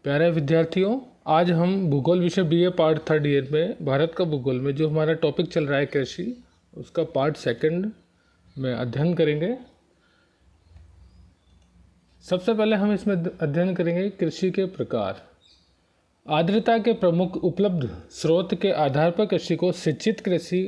प्यारे विद्यार्थियों, आज हम भूगोल विषय बीए पार्ट थर्ड ईयर में भारत का भूगोल में जो हमारा टॉपिक चल रहा है कृषि, उसका पार्ट सेकंड में अध्ययन करेंगे। सबसे पहले हम इसमें अध्ययन करेंगे कृषि के प्रकार। आर्द्रता के प्रमुख उपलब्ध स्रोत के आधार पर कृषि को सिंचित कृषि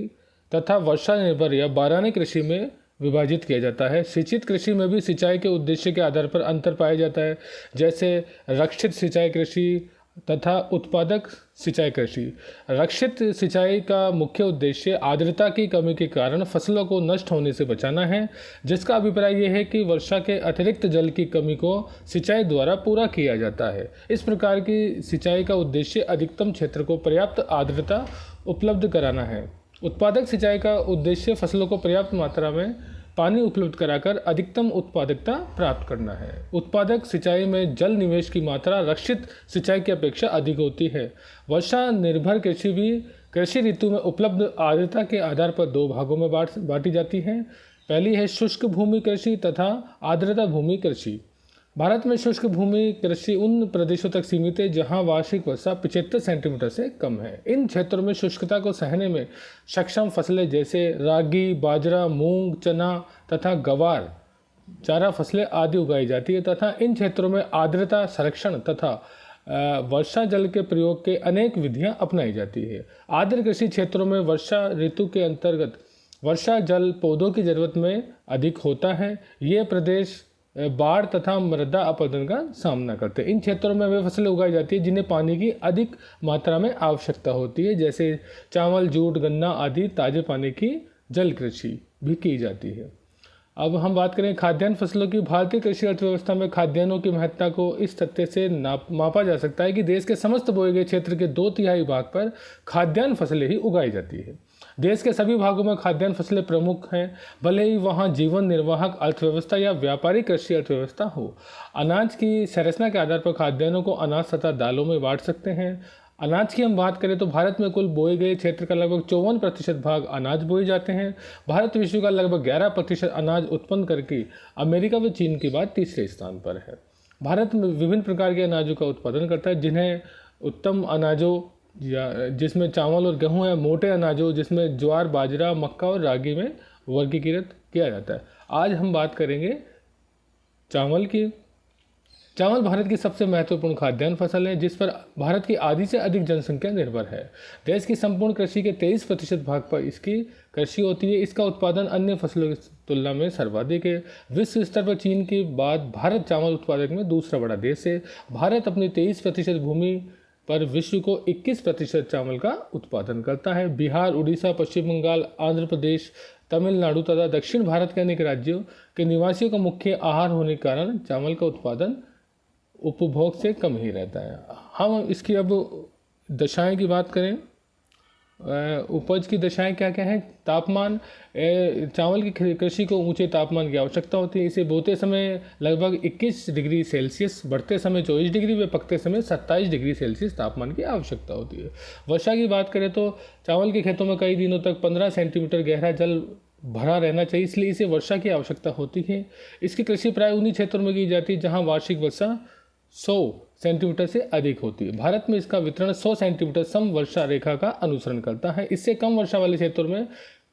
तथा वर्षा निर्भर या बारहनी कृषि में विभाजित किया जाता है। सिंचित कृषि में भी सिंचाई के उद्देश्य के आधार पर अंतर पाया जाता है, जैसे रक्षित सिंचाई कृषि तथा उत्पादक सिंचाई कृषि। रक्षित सिंचाई का मुख्य उद्देश्य आर्द्रता की कमी के कारण फसलों को नष्ट होने से बचाना है, जिसका अभिप्राय यह है कि वर्षा के अतिरिक्त जल की कमी को सिंचाई द्वारा पूरा किया जाता है। इस प्रकार की सिंचाई का उद्देश्य अधिकतम क्षेत्र को पर्याप्त आर्द्रता उपलब्ध कराना है। उत्पादक सिंचाई का उद्देश्य फसलों को पर्याप्त मात्रा में पानी उपलब्ध कराकर अधिकतम उत्पादकता प्राप्त करना है। उत्पादक सिंचाई में जल निवेश की मात्रा रक्षित सिंचाई की अपेक्षा अधिक होती है। वर्षा निर्भर कृषि भी कृषि ऋतु में उपलब्ध आर्द्रता के आधार पर दो भागों में बांटी जाती है। पहली है शुष्क भूमि कृषि तथा आर्द्रता भूमि कृषि। भारत में शुष्क भूमि कृषि उन प्रदेशों तक सीमित है जहां वार्षिक वर्षा 75 सेंटीमीटर से कम है। इन क्षेत्रों में शुष्कता को सहने में सक्षम फसलें जैसे रागी, बाजरा, मूंग, चना तथा गवार चारा फसलें आदि उगाई जाती है तथा इन क्षेत्रों में आर्द्रता संरक्षण तथा वर्षा जल के प्रयोग के अनेक विधियां अपनाई जाती है। आर्द्र कृषि क्षेत्रों में वर्षा ऋतु के अंतर्गत वर्षा जल पौधों की जरूरत में अधिक होता है। ये प्रदेश बाढ़ तथा मृदा अपरदन का सामना करते हैं। इन क्षेत्रों में वे फसलें उगाई जाती है जिन्हें पानी की अधिक मात्रा में आवश्यकता होती है, जैसे चावल, जूट, गन्ना आदि ताजे पानी की जल कृषि भी की जाती है। अब हम बात करें खाद्यान्न फसलों की। भारतीय कृषि अर्थव्यवस्था में खाद्यान्नों की महत्ता को इस तथ्य से मापा जा सकता है कि देश के समस्त बोए गए क्षेत्र के 2/3 भाग पर खाद्यान्न फसलें ही उगाई जाती है। देश के सभी भागों में खाद्यान्न फसलें प्रमुख हैं, भले ही वहाँ जीवन निर्वाहक अर्थव्यवस्था या व्यापारिक कृषि अर्थव्यवस्था हो। अनाज की संरचना के आधार पर खाद्यान्नों को अनाज तथा दालों में बांट सकते हैं। अनाज की हम बात करें तो भारत में कुल बोए गए क्षेत्र का लगभग 54% भाग अनाज बोए जाते हैं। भारत विश्व का लगभग 11% अनाज उत्पन्न करके अमेरिका व चीन के बाद तीसरे स्थान पर है। भारत में विभिन्न प्रकार के अनाजों का उत्पादन करता है, जिन्हें उत्तम अनाजों या जिसमें चावल और गेहूं है, मोटे अनाजों जिसमें ज्वार, बाजरा, मक्का और रागी में वर्गीकृत किया जाता है। आज हम बात करेंगे चावल की। चावल भारत की सबसे महत्वपूर्ण खाद्यान्न फसल है, जिस पर भारत की आधी से अधिक जनसंख्या निर्भर है। देश की संपूर्ण कृषि के 23% भाग पर इसकी कृषि होती है। इसका उत्पादन अन्य फसलों की तुलना में सर्वाधिक है। विश्व स्तर पर चीन के बाद भारत चावल उत्पादक में दूसरा बड़ा देश है। भारत अपनी 23% भूमि पर विश्व को 21% चावल का उत्पादन करता है। बिहार, उड़ीसा, पश्चिम बंगाल, आंध्र प्रदेश, तमिलनाडु तथा दक्षिण भारत के अनेक राज्यों के निवासियों का मुख्य आहार होने के कारण चावल का उत्पादन उपभोग से कम ही रहता है। हम इसकी अब दशाएं की बात करें। उपज की दशाएं क्या क्या हैं? तापमान। चावल की कृषि को ऊंचे तापमान की आवश्यकता होती है। इसे बोते समय लगभग 21 डिग्री सेल्सियस, बढ़ते समय 24 डिग्री व पकते समय 27 डिग्री सेल्सियस तापमान की आवश्यकता होती है। वर्षा की बात करें तो चावल के खेतों में कई दिनों तक 15 सेंटीमीटर गहरा जल भरा रहना चाहिए, इसलिए इसे वर्षा की आवश्यकता होती है। इसकी कृषि प्राय उन्हीं क्षेत्रों में की जाती है जहाँ वार्षिक वर्षा 100 सेंटीमीटर से अधिक होती है। भारत में इसका वितरण 100 सेंटीमीटर सम वर्षा रेखा का अनुसरण करता है। इससे कम वर्षा वाले क्षेत्रों में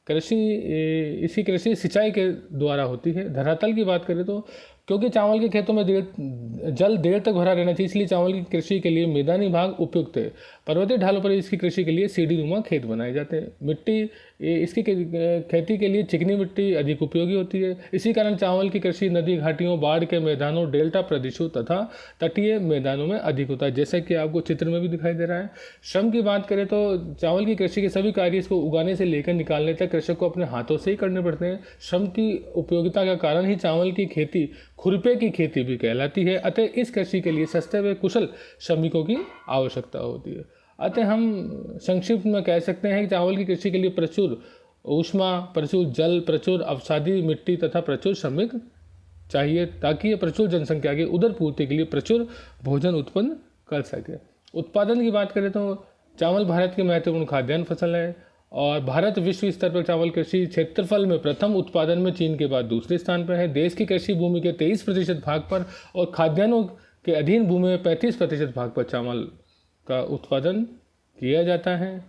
इसकी कृषि सिंचाई के द्वारा होती है। धरातल की बात करें तो क्योंकि चावल के खेतों में जल देर तक भरा रहना चाहिए, इसलिए चावल की कृषि के लिए मैदानी भाग उपयुक्त है। पर्वतीय ढालों पर इसकी कृषि के लिए सीढ़ी नुमा खेत बनाए जाते हैं। मिट्टी इसकी खेती के लिए चिकनी मिट्टी अधिक उपयोगी होती है। इसी कारण चावल की कृषि नदी घाटियों, बाढ़ के मैदानों, डेल्टा प्रदेशों तथा तटीय मैदानों में अधिक होता है, जैसे कि आपको चित्र में भी दिखाई दे रहा है। श्रम की बात करें तो चावल की कृषि के सभी कार्य इसको उगाने से लेकर निकालने तक कृषक को अपने हाथों से ही करने पड़ते हैं। श्रम की उपयोगिता का कारण ही चावल की खेती खुरपे की खेती भी कहलाती है। अतः इस कृषि के लिए सस्ते व कुशल श्रमिकों की आवश्यकता होती है। अतः हम संक्षिप्त में कह सकते हैं कि चावल की कृषि के लिए प्रचुर ऊष्मा, प्रचुर जल, प्रचुर अवसादी मिट्टी तथा प्रचुर श्रमिक चाहिए, ताकि ये प्रचुर जनसंख्या की उदर पूर्ति के लिए प्रचुर भोजन उत्पन्न कर सके। उत्पादन की बात करें तो चावल भारत की महत्वपूर्ण खाद्यान्न फसल है और भारत विश्व स्तर पर चावल कृषि क्षेत्रफल में प्रथम, उत्पादन में चीन के बाद दूसरे स्थान पर है। देश की कृषि भूमि के 23% भाग पर और खाद्यान्नों के अधीन भूमि में 35% भाग पर चावल का उत्पादन किया जाता है।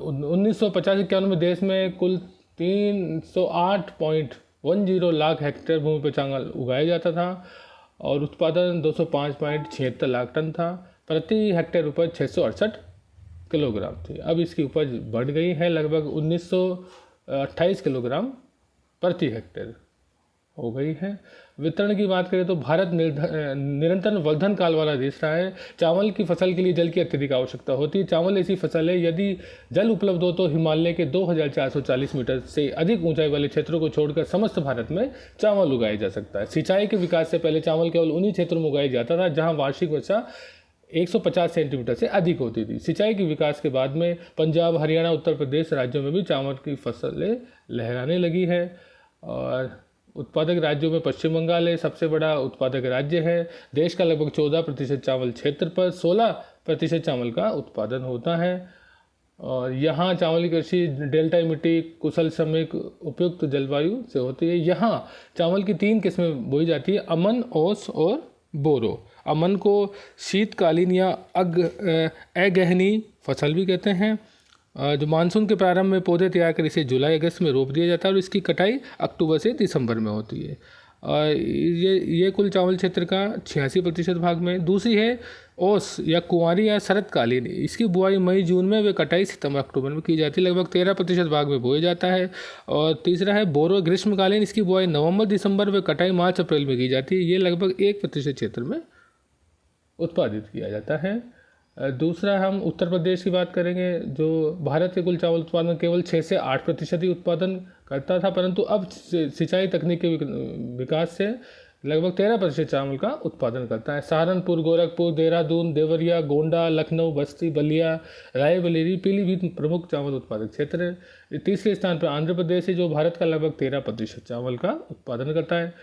1950-51 में देश में कुल 308.10 लाख हेक्टेयर भूमि पर चावल उगाया जाता था और उत्पादन 205.76 लाख टन था। प्रति हेक्टेयर उपज 668 किलोग्राम थी। अब इसकी उपज बढ़ गई है, लगभग 1928 किलोग्राम प्रति हेक्टेयर हो गई है। वितरण की बात करें तो भारत निरंतर वर्धन काल वाला देश रहा है। चावल की फसल के लिए जल की अत्यधिक आवश्यकता होती है। चावल ऐसी फसल है, यदि जल उपलब्ध हो तो हिमालय के 2440 मीटर से अधिक ऊंचाई वाले क्षेत्रों को छोड़कर समस्त भारत में चावल उगाया जा सकता है। सिंचाई के विकास से पहले चावल केवल उन्हीं क्षेत्रों में उगाया जाता था जहाँ वार्षिक वर्षा 150 सेंटीमीटर से अधिक होती थी। सिंचाई के विकास के बाद में पंजाब, हरियाणा, उत्तर प्रदेश राज्यों में भी चावल की फसलें लहराने लगी है। और उत्पादक राज्यों में पश्चिम बंगाल है, सबसे बड़ा उत्पादक राज्य है। देश का लगभग 14% चावल क्षेत्र पर 16% चावल का उत्पादन होता है। और यहाँ चावल की कृषि डेल्टाई मिट्टी, कुशल श्रमिक, उपयुक्त जलवायु से होती है। यहाँ चावल की 3 किस्में बोई जाती है, अमन, ओस और बोरो। अमन को शीतकालीन या अगहनी फसल भी कहते हैं। जो मानसून के प्रारंभ में पौधे तैयार कर इसे जुलाई अगस्त में रोप दिया जाता है और इसकी कटाई अक्टूबर से दिसंबर में होती है। और ये कुल चावल क्षेत्र का 86% भाग में। दूसरी है ओस या कुंवारी या शरतकालीन। इसकी बुआई मई जून में, वे कटाई सितंबर अक्टूबर में की जाती है, लगभग 13% भाग में बोया जाता है। और तीसरा है बोरो ग्रीष्मकालीन। इसकी बुआई नवंबर दिसंबर में, कटाई मार्च अप्रैल में की जाती है। ये लगभग 1% क्षेत्र में उत्पादित किया जाता है। दूसरा हम उत्तर प्रदेश की बात करेंगे, जो भारत के कुल चावल उत्पादन केवल 6 से 8% ही उत्पादन करता था, परंतु अब सिंचाई तकनीक के विकास से लगभग 13% चावल का उत्पादन करता है। सहारनपुर, गोरखपुर, देहरादून, देवरिया, गोंडा, लखनऊ, बस्ती, बलिया, रायबरेली, पीलीभीत प्रमुख चावल उत्पादक क्षेत्र है। तीसरे स्थान पर आंध्र प्रदेश है, जो भारत का लगभग 13% चावल का उत्पादन करता है।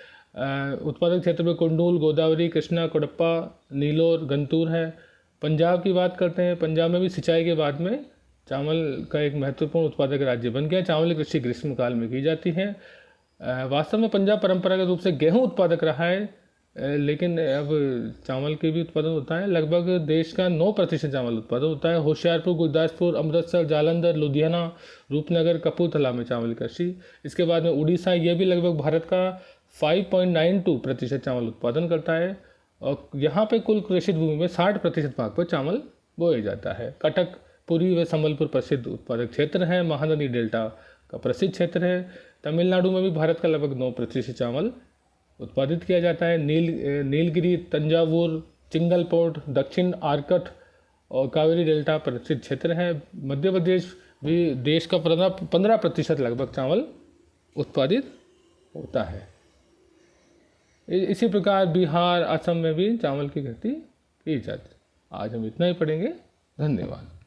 उत्पादक क्षेत्र में कुंडूल, गोदावरी, कृष्णा, कोडप्पा, नीलोर, गंतूर है। पंजाब की बात करते हैं। पंजाब में भी सिंचाई के बाद में चावल का एक महत्वपूर्ण उत्पादक राज्य बन गया। चावल की कृषि ग्रीष्मकाल में की जाती है। वास्तव में पंजाब परंपरागत रूप से गेहूं उत्पादक रहा है, लेकिन अब चावल के भी उत्पादन होता है। लगभग देश का 9% चावल उत्पादन होता है। होशियारपुर, गुरदासपुर, अमृतसर, जालंधर, लुधियाना, रूपनगर, कपूरथला में चावल कृषि। इसके बाद में उड़ीसा, यह भी लगभग भारत का 5.92% चावल उत्पादन करता है। और यहाँ पे कुल कृषि भूमि में 60% भाग पर चावल बोया जाता है। कटक, पुरी व संबलपुर प्रसिद्ध उत्पादक क्षेत्र है। महानदी डेल्टा का प्रसिद्ध क्षेत्र है। तमिलनाडु में भी भारत का लगभग 9% चावल उत्पादित किया जाता है। नीलगिरी, तंजावुर, चिंगलपोर्ट, दक्षिण आर्कट और कावेरी डेल्टा प्रसिद्ध क्षेत्र है। मध्य प्रदेश भी देश का 15% लगभग चावल उत्पादित होता है। इसी प्रकार बिहार, असम में भी चावल की खेती की जाती है। आज हम इतना ही पढ़ेंगे। धन्यवाद।